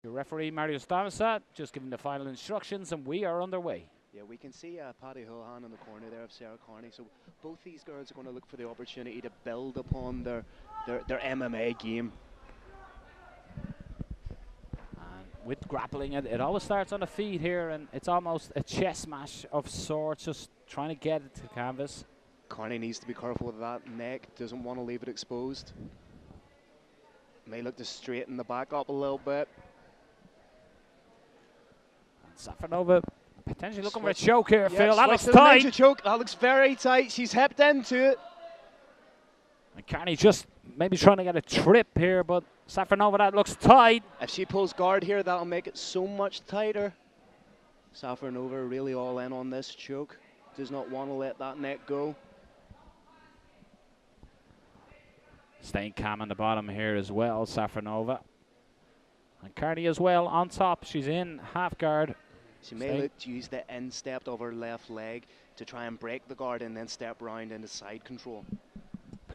Your referee, Mario Stanisat, just giving the final instructions, and we are underway. Yeah, we can see Paddy Houlihan in the corner there of Sarah Carney. So both these girls are going to look for the opportunity to build upon their MMA game. And with grappling, it always starts on the feet here, and it's almost a chess match of sorts, just trying to get it to the canvas. Carney needs to be careful with that neck, doesn't want to leave it exposed. May look to straighten the back up a little bit. Safronova potentially looking for a choke here, yep, Phil. That looks tight. tight. Choke. That looks very tight. She's hipped into it. And Carney just maybe trying to get a trip here, but Safronova, that looks tight. If she pulls guard here, that'll make it so much tighter. Safronova really all in on this choke. Does not want to let that neck go. Staying calm on the bottom here as well, Safronova. And Carney as well on top. She's in half guard. She may look to use the instep of her left leg to try and break the guard and then step round into side control.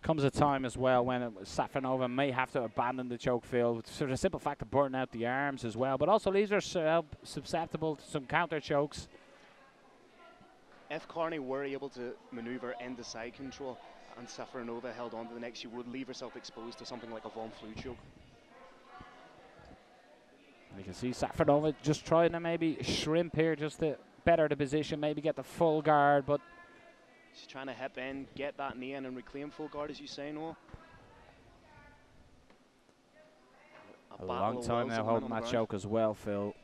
Comes a time as well when Safronova may have to abandon the choke, Phil, for the simple fact of burning out the arms as well, but also leaves her susceptible to some counter chokes. If Carney were able to maneuver into side control and Safronova held on to the neck, she would leave herself exposed to something like a Von Flue choke. You can see Safronova just trying to maybe shrimp here just to better the position, maybe get the full guard, but she's trying to hip in, get that knee in and reclaim full guard, as you say, Noel. A long time now holding that choke as well, Phil.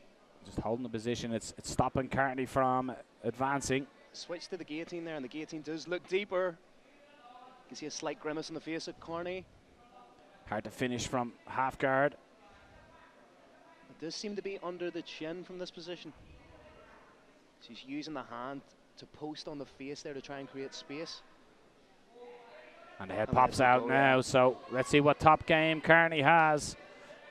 Just holding the position. It's stopping Carney from advancing. Switch to the guillotine there, and the guillotine does look deeper. You can see a slight grimace on the face of Carney. Hard to finish from half guard. It does seem to be under the chin from this position. She's using the hand to post on the face there to try and create space. And the head pops out now, so let's see what top game Carney has.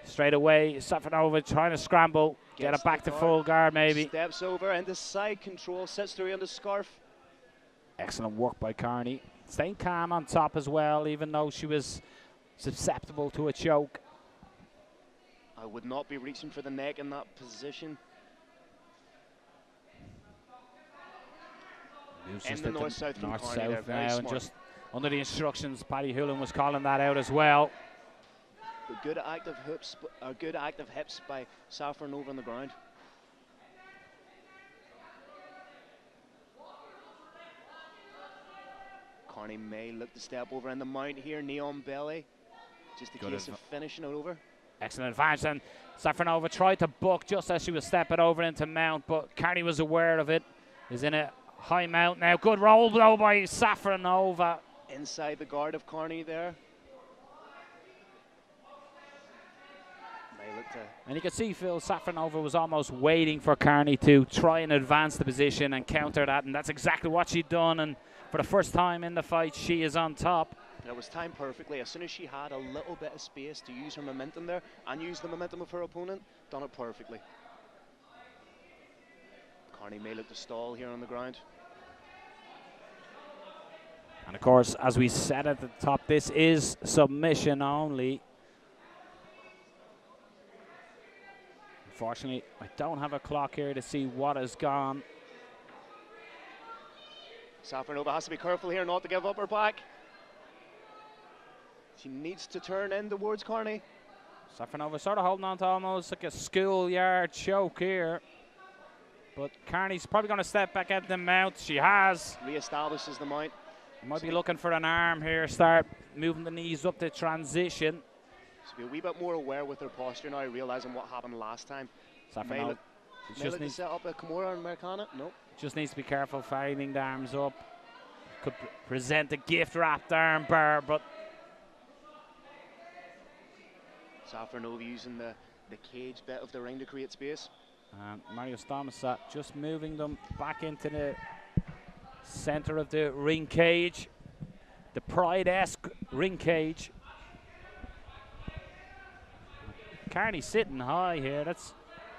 Straight away, Safronova trying to scramble, get it back to full guard maybe. Steps over into side control, sits through on the scarf. Excellent work by Carney. Staying calm on top as well, even though she was susceptible to a choke. I would not be reaching for the neck in that position. In the north-south from Carney there, now, and just under the instructions, Paddy Houlihan was calling that out as well. But good active hips by Safronova on the ground. Carney may look to step over in the mount here, knee on belly. Just a case of finishing it over. Excellent advance, and Safronova tried to book just as she was stepping over into mount, but Carney was aware of it. Is in a high mount now. Good roll blow by Safronova. Inside the guard of Carney there. And you can see, Phil, Safronova was almost waiting for Carney to try and advance the position and counter that, and that's exactly what she'd done, and for the first time in the fight, she is on top. It was timed perfectly. As soon as she had a little bit of space to use her momentum there and use the momentum of her opponent, done it perfectly. Carney may look to stall here on the ground. And of course, as we said at the top, this is submission only. Unfortunately, I don't have a clock here to see what has gone. Safronova has to be careful here not to give up her back. She needs to turn in towards Carney. Safronova sort of holding on to almost like a schoolyard choke here. But Carney's probably going to step back at the mount. She has. Re-establishes the mount. Might be looking for an arm here. Start moving the knees up to transition. She'll be a wee bit more aware with her posture now, realizing what happened last time. Safronova just needs to set up a Kimura Americana. Nope. Just needs to be careful finding the arms up. Could present a gift-wrapped arm bar, but Safronova using the cage bit of the ring to create space. And Mario Stanisat just moving them back into the center of the ring cage. The Pride-esque ring cage. Carney sitting high here. That's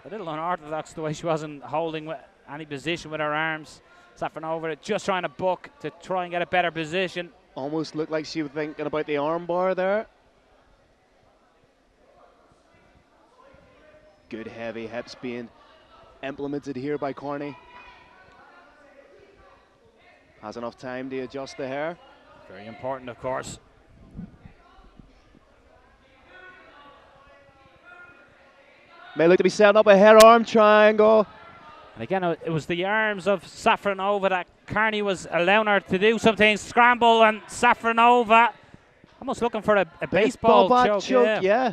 a little unorthodox the way she wasn't holding any position with her arms. Safronova just trying to book to try and get a better position. Almost looked like she was thinking about the arm bar there. Good heavy hips being implemented here by Carney. Has enough time to adjust the hair. Very important, of course. May look to be setting up a head arm triangle. And again, it was the arms of Safronova that Carney was allowing her to do something. Scramble, and Safronova almost looking for a baseball choke. Yeah.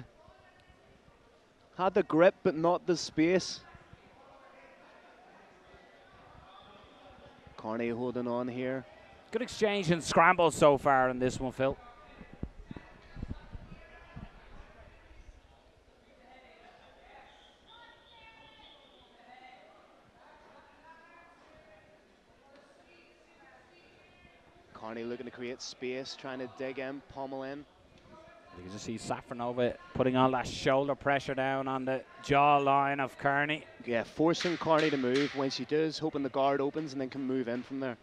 Had the grip, but not the space. Carney holding on here. Good exchange and scramble so far in this one, Phil. Carney looking to create space, trying to dig in, pummel in. You can just see Safronova putting all that shoulder pressure down on the jawline of Carney. Yeah, forcing Carney to move when she does, hoping the guard opens and then can move in from there.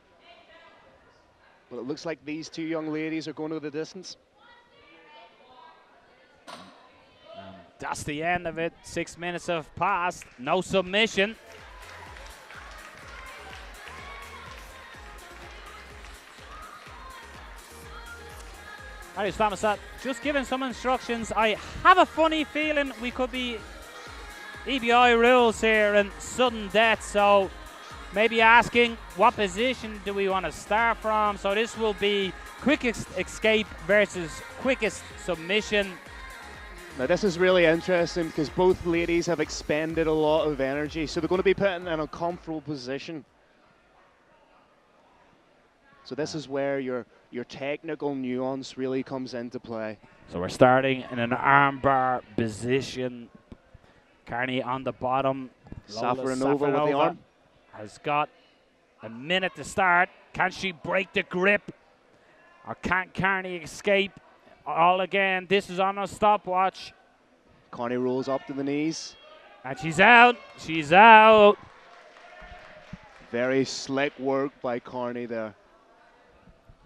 But it looks like these two young ladies are going to the distance. That's the end of it. 6 minutes have passed. No submission. Marius Thomas, just giving some instructions. I have a funny feeling we could be EBI rules here and sudden death, so maybe asking what position do we want to start from. So this will be quickest escape versus quickest submission. Now this is really interesting because both ladies have expended a lot of energy, so they're going to be put in an uncomfortable position. So this is where your technical nuance really comes into play. So we're starting in an armbar position. Carney on the bottom. Safronova with the arm. Has got a minute to start. Can she break the grip? Or can Carney escape? All again, this is on a stopwatch. Carney rolls up to the knees. And she's out. She's out. Very slick work by Carney there.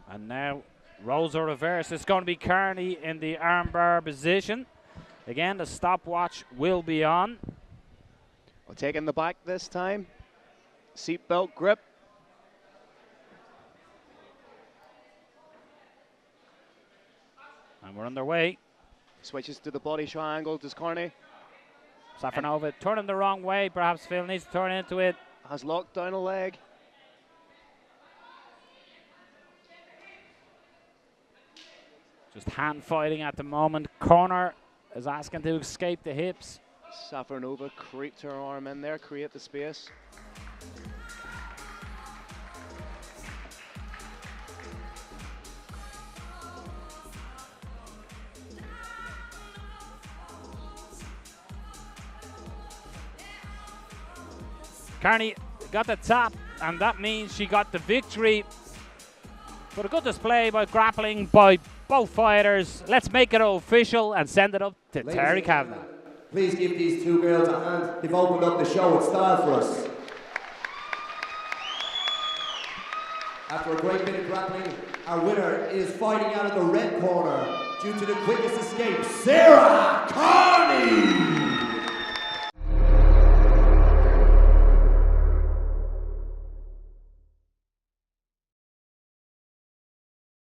And now roles are reversed. It's going to be Carney in the armbar position. Again, the stopwatch will be on. We'll take in the back this time. Seatbelt grip. And we're underway. Switches to the body triangle. Does Carney? Safronova turning the wrong way. Perhaps Phil needs to turn into it. Has locked down a leg. Just hand fighting at the moment. Corner is asking to escape the hips. Safronova creeped her arm in there, create the space. Carney got the tap, and that means she got the victory. But a good display by Grappling by both fighters. Let's make it official and send it up to Terry Kavanagh. Please give these two girls a hand. They've opened up the show in style for us. After a great bit of grappling, our winner is fighting out of the red corner due to the quickest escape, Sarah Carney!